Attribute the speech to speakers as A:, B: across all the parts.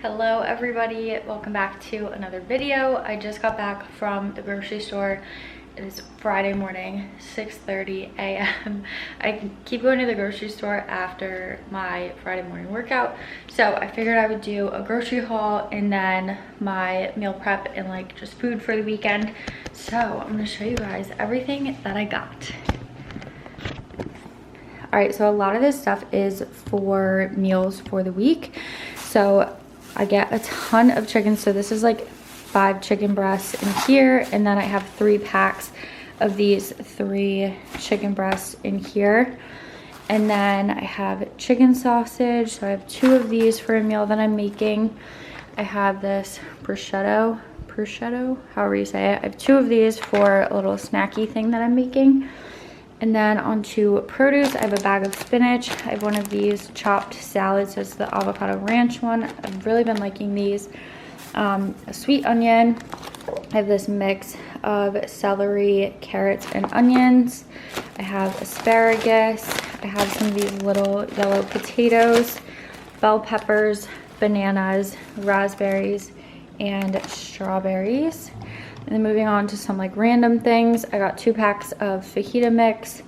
A: Hello everybody, welcome back to another video. I just got back from the grocery store. It is Friday morning, 6:30 a.m. I keep going to the grocery store after my Friday morning workout, so I figured I would do a grocery haul and then my meal prep and like just food for the weekend. So I'm gonna show you guys everything that I got. All right, so a lot of this stuff is for meals for the week. So I get a ton of chicken. So this is like 5 chicken breasts in here, and then I have 3 packs of these 3 chicken breasts in here. And then I have chicken sausage, so I have 2 of these for a meal that I'm making. I have this prosciutto, however you say it. I have 2 of these for a little snacky thing that I'm making. And then onto produce, I have a bag of spinach. I have one of these chopped salads, so it's the avocado ranch one. I've really been liking these. A sweet onion. I have this mix of celery, carrots, and onions. I have asparagus. I have some of these little yellow potatoes, bell peppers, bananas, raspberries, and strawberries. And then moving on to some like random things, I got 2 packs of fajita mix.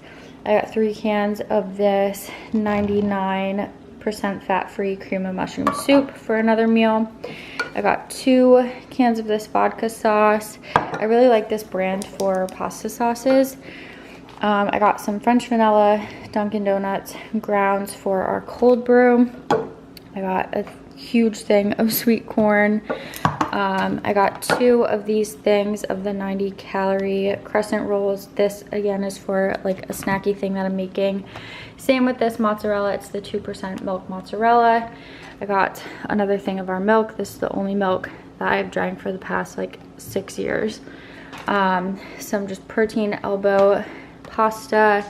A: I got 3 cans of this 99% fat-free cream of mushroom soup for another meal. I got 2 cans of this vodka sauce. I really like this brand for pasta sauces. I got some French vanilla, Dunkin' Donuts grounds for our cold brew. I got a huge thing of sweet corn. I got 2 of these things of the 90-calorie crescent rolls. This again is for like a snacky thing that I'm making. Same with this mozzarella, it's the 2% milk mozzarella. I got another thing of our milk. This is the only milk that I've drank for the past like 6 years. Some just protein elbow pasta.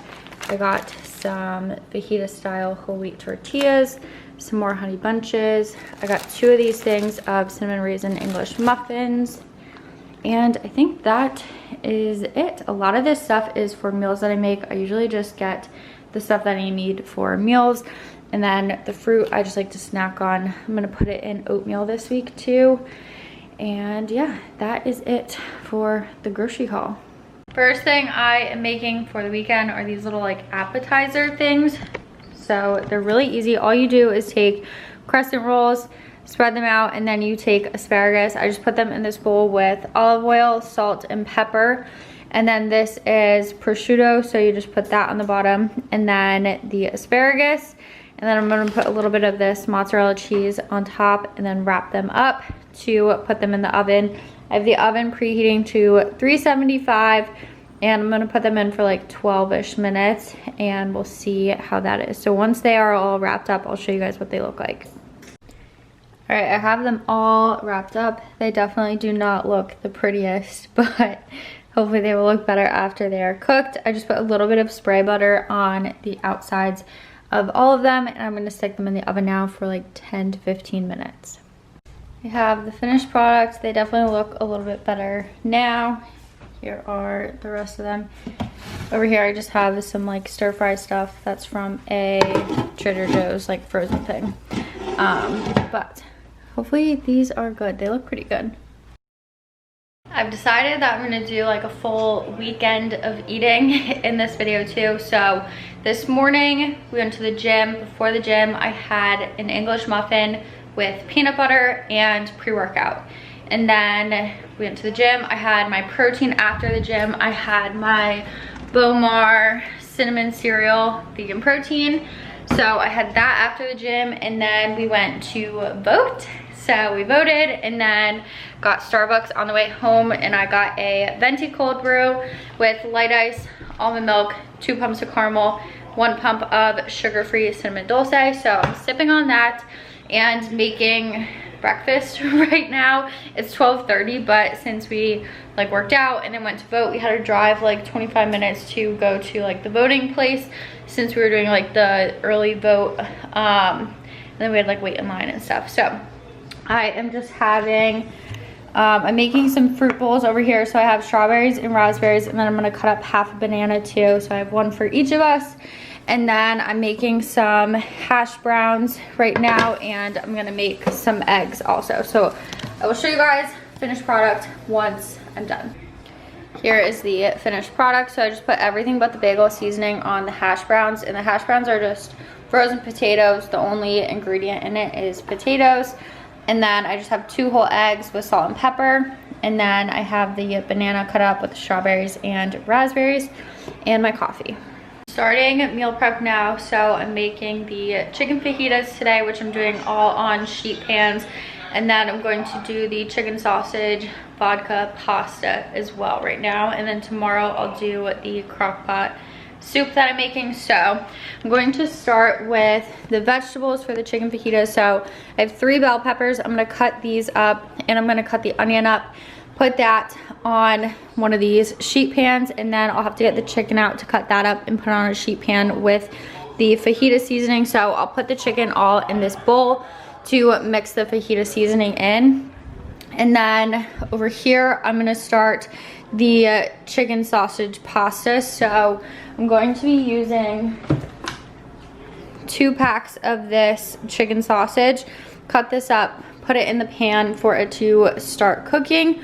A: I got some fajita style whole wheat tortillas, some more honey bunches. I got 2 of these things of cinnamon raisin English muffins, and I think that is it. A lot of this stuff is for meals that I make. I usually just get the stuff that I need for meals, and then the fruit I just like to snack on. I'm gonna put it in oatmeal this week too. And yeah, that is it for the grocery haul. First thing I am making for the weekend are these little like appetizer things. So they're really easy. All you do is take crescent rolls, spread them out, and then you take asparagus. I just put them in this bowl with olive oil, salt, and pepper. And then this is prosciutto, so you just put that on the bottom, and then the asparagus. And then I'm gonna put a little bit of this mozzarella cheese on top and then wrap them up to put them in the oven. I have the oven preheating to 375. And I'm gonna put them in for like 12-ish minutes, and we'll see how that is. So once they are all wrapped up, I'll show you guys what they look like. All right, I have them all wrapped up. They definitely do not look the prettiest, but hopefully they will look better after they are cooked. I just put a little bit of spray butter on the outsides of all of them, and I'm gonna stick them in the oven now for like 10 to 15 minutes. I have the finished products. They definitely look a little bit better now. Here are the rest of them. Over here I just have some like stir fry stuff that's from a Trader Joe's like frozen thing. But hopefully these are good. They look pretty good. I've decided that I'm gonna do like a full weekend of eating in this video too. So this morning we went to the gym. Before the gym I had an English muffin with peanut butter and pre-workout. And then we went to the gym. I had my protein after the gym. I had my BOWMAR cinnamon cereal vegan protein. So I had that after the gym, and then we went to vote. So we voted and then got Starbucks on the way home, and I got a venti cold brew with light ice, almond milk, 2 pumps of caramel, 1 pump of sugar-free cinnamon dulce. So I'm sipping on that and making breakfast right now. It's 12:30, but since we like worked out and then went to vote, we had to drive like 25 minutes to go to like the voting place since we were doing like the early vote, and then we had like wait in line and stuff. So I am just having I'm making some fruit bowls over here. So I have strawberries and raspberries, and then I'm gonna cut up half a banana too, so I have 1 for each of us. And then I'm making some hash browns right now, and I'm gonna make some eggs also. So I will show you guys finished product once I'm done. Here is the finished product. So I just put everything but the bagel seasoning on the hash browns, and the hash browns are just frozen potatoes. The only ingredient in it is potatoes. And then I just have 2 whole eggs with salt and pepper. And then I have the banana cut up with strawberries and raspberries, and my coffee. Starting meal prep now. So I'm making the chicken fajitas today, which I'm doing all on sheet pans. And then I'm going to do the chicken sausage vodka pasta as well right now. And then tomorrow I'll do the crock pot soup that I'm making. So I'm going to start with the vegetables for the chicken fajitas. So I have 3 bell peppers. I'm gonna cut these up, and I'm gonna cut the onion up, put that on one of these sheet pans, and then I'll have to get the chicken out to cut that up and put it on a sheet pan with the fajita seasoning. So I'll put the chicken all in this bowl to mix the fajita seasoning in. And then over here, I'm gonna start the chicken sausage pasta. So I'm going to be using 2 packs of this chicken sausage. Cut this up, put it in the pan for it to start cooking.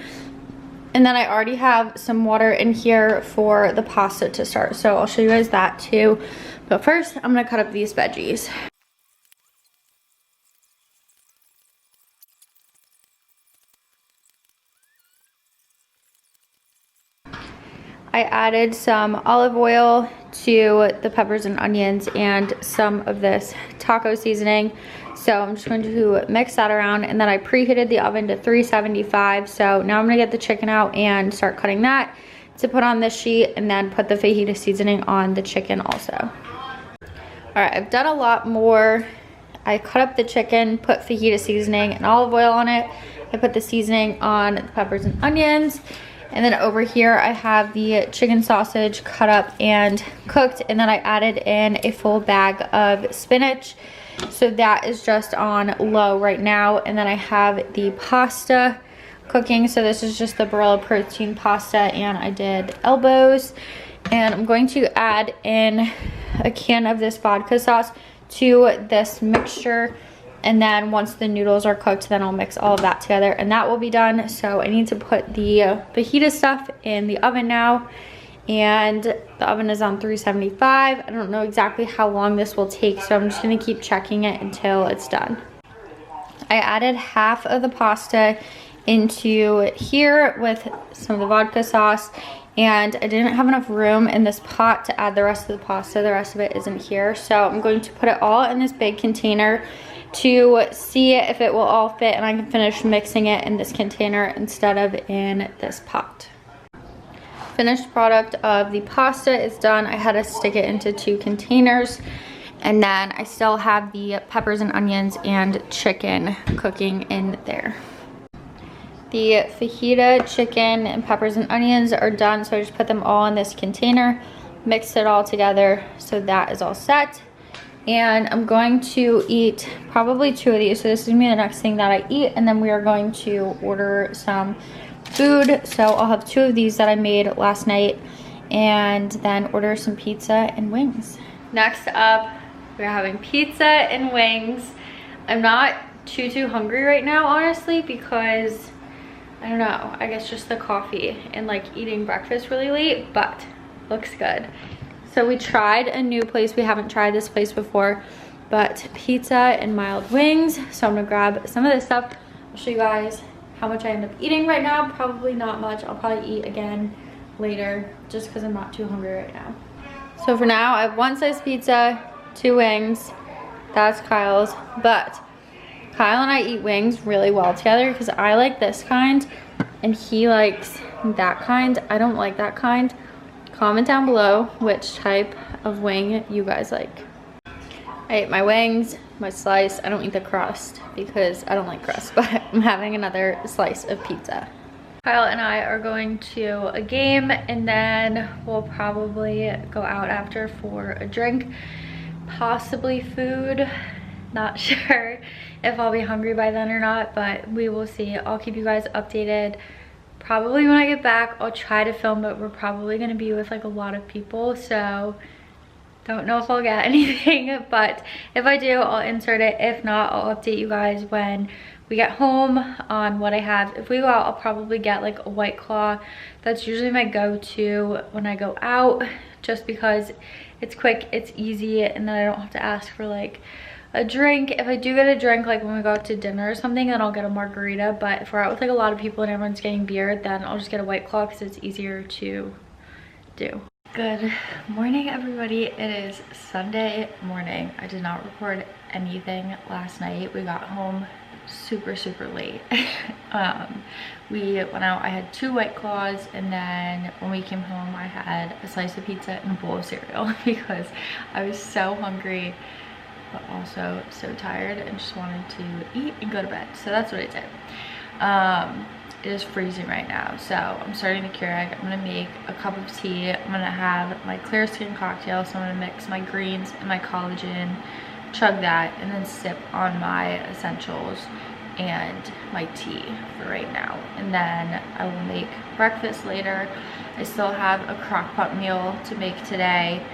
A: And then I already have some water in here for the pasta to start. So I'll show you guys that too. But first, I'm gonna cut up these veggies. I added some olive oil to the peppers and onions and some of this taco seasoning. So I'm just going to mix that around, and then I preheated the oven to 375. So now I'm gonna get the chicken out and start cutting that to put on this sheet, and then put the fajita seasoning on the chicken also. All right, I've done a lot more. I cut up the chicken, put fajita seasoning and olive oil on it. I put the seasoning on the peppers and onions. And then over here I have the chicken sausage cut up and cooked, and then I added in a full bag of spinach. So that is just on low right now. And then I have the pasta cooking. So this is just the Barilla protein pasta, and I did elbows. And I'm going to add in a can of this vodka sauce to this mixture. And then once the noodles are cooked, then I'll mix all of that together, and that will be done. So I need to put the fajita stuff in the oven now, and the oven is on 375. I don't know exactly how long this will take, so I'm just gonna keep checking it until it's done. I added half of the pasta into here with some of the vodka sauce, and I didn't have enough room in this pot to add the rest of the pasta. The rest of it isn't here. So I'm going to put it all in this big container to see if it will all fit, and I can finish mixing it in this container instead of in this pot. Finished product of the pasta is done. I had to stick it into 2 containers, and then I still have the peppers and onions and chicken cooking in there. The fajita chicken and peppers and onions are done, so I just put them all in this container, mixed it all together, so that is all set. And I'm going to eat probably 2 of these. So this is gonna be the next thing that I eat, and then we are going to order some food. So I'll have 2 of these that I made last night, and then order some pizza and wings. Next up, we're having pizza and wings. I'm not too hungry right now, honestly, because I don't know, I guess just the coffee and like eating breakfast really late, but looks good. So we tried a new place. We haven't tried this place before, but pizza and mild wings. So I'm gonna grab some of this stuff. I'll show you guys how much I end up eating right now. Probably not much. I'll probably eat again later just because I'm not too hungry right now. So for now, I have 1 slice pizza, 2 wings. That's Kyle's, but Kyle and I eat wings really well together because I like this kind and he likes that kind. I don't like that kind. Comment down below which type of wing you guys like. I ate my wings, my slice. I don't eat the crust because I don't like crust, but I'm having another slice of pizza. Kyle and I are going to a game, and then we'll probably go out after for a drink, possibly food. Not sure if I'll be hungry by then or not, but we will see. I'll keep you guys updated. Probably when I get back, I'll try to film, but we're probably gonna be with like a lot of people, so Don't know if I'll get anything, but if I do, I'll insert it. If not, I'll update you guys when we get home on what I have. If we go out, I'll probably get like a White Claw. That's usually my go-to when I go out, just because it's quick, it's easy, and then I don't have to ask for like a drink. If I do get a drink, like when we go out to dinner or something, then I'll get a margarita. But if we're out with like a lot of people and everyone's getting beer, then I'll just get a White Claw because it's easier to do. Good morning, everybody. It is Sunday morning. I did not record anything last night. We got home super late. We went out. I had 2 White Claws, and then when we came home I had a slice of pizza and a bowl of cereal because I was so hungry but also so tired and just wanted to eat and go to bed. So that's what I did. It is freezing right now, so I'm starting the Keurig. I'm gonna make a cup of tea. I'm gonna have my clear skin cocktail, so I'm gonna mix my greens and my collagen, chug that, and then sip on my essentials and my tea for right now. And then I will make breakfast later. I still have a crock pot meal to make today,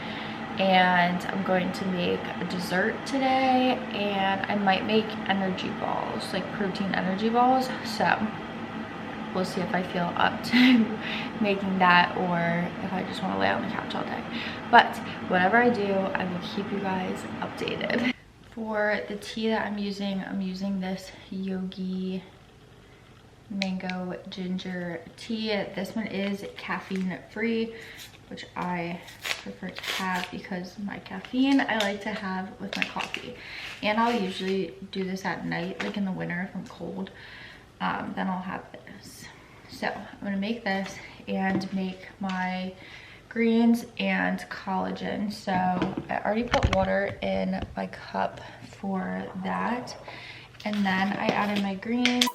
A: and I'm going to make a dessert today, and I might make energy balls, like protein energy balls. So we'll see if I feel up to making that or if I just want to lay on the couch all day. But whatever I do, I will keep you guys updated. For the tea that I'm using this Yogi mango ginger tea. This one is caffeine free, which I prefer to have because my caffeine I like to have with my coffee. And I'll usually do this at night, like in the winter if I'm cold. Then I'll have this. So I'm gonna make this and make my greens and collagen. So I already put water in my cup for that, and then I added my greens.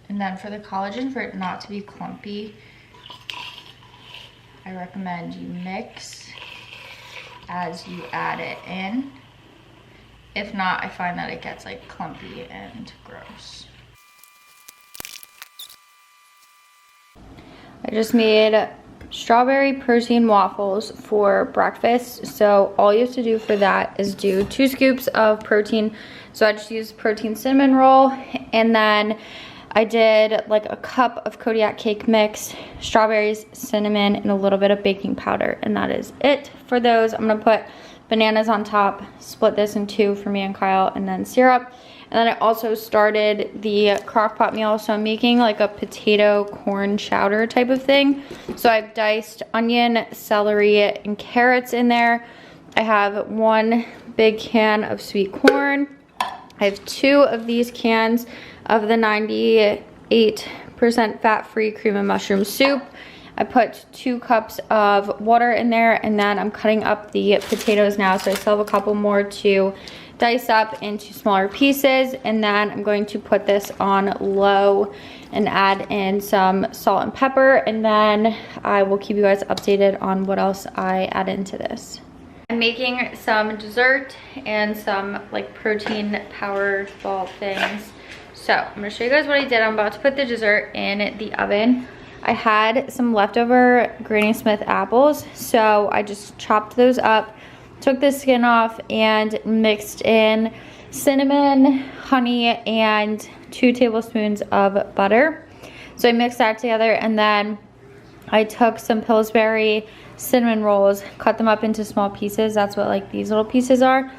A: And then for the collagen, for it not to be clumpy, I recommend you mix as you add it in. If not, I find that it gets like clumpy and gross. I just made strawberry protein waffles for breakfast. So all you have to do for that is do 2 scoops of protein. So I just used protein cinnamon roll, and then I did like a cup of Kodiak cake mix, strawberries, cinnamon, and a little bit of baking powder. And that is it for those. I'm gonna put bananas on top, split this in 2 for me and Kyle, and then syrup. And then I also started the crock pot meal, so I'm making like a potato corn chowder type of thing. So I've diced onion, celery, and carrots in there. I have 1 big can of sweet corn. I have 2 of these cans of the 98% fat-free cream and mushroom soup. I put 2 cups of water in there, and then I'm cutting up the potatoes now. So I still have a couple more to dice up into smaller pieces, and then I'm going to put this on low and add in some salt and pepper, and then I will keep you guys updated on what else I add into this. I'm making some dessert and some like protein power ball things. So I'm gonna show you guys what I did. I'm about to put the dessert in the oven. I had some leftover Granny Smith apples, so I just chopped those up, took the skin off, and mixed in cinnamon, honey, and 2 tablespoons of butter. So I mixed that together, and then I took some Pillsbury cinnamon rolls, cut them up into small pieces. That's what like these little pieces are,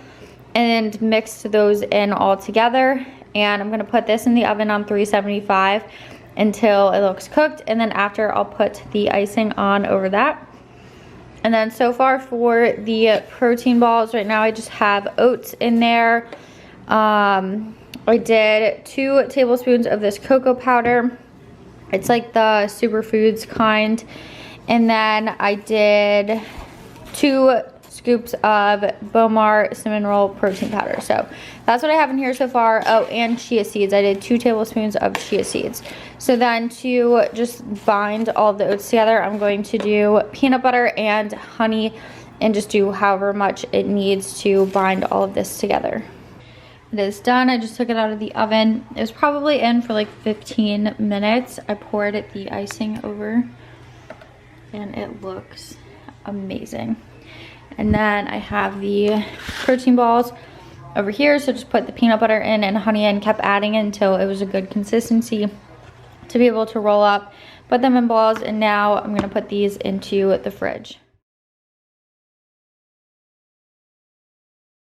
A: and mixed those in all together. And I'm gonna put this in the oven on 375 until it looks cooked, and then after I'll put the icing on over that. And then so far for the protein balls, right now I just have oats in there. I did 2 tablespoons of this cocoa powder. It's like the superfoods kind. And then I did 2 scoops of BOWMAR cinnamon roll protein powder. So that's what I have in here so far. Oh, and chia seeds. I did 2 tablespoons of chia seeds. So then to just bind all of the oats together, I'm going to do peanut butter and honey and just do however much it needs to bind all of this together. It is done. I just took it out of the oven. It was probably in for like 15 minutes. I poured the icing over and it looks amazing. And then I have the protein balls over here, so just put the peanut butter in and honey and kept adding it until it was a good consistency to be able to roll up, put them in balls, and now I'm gonna put these into the fridge.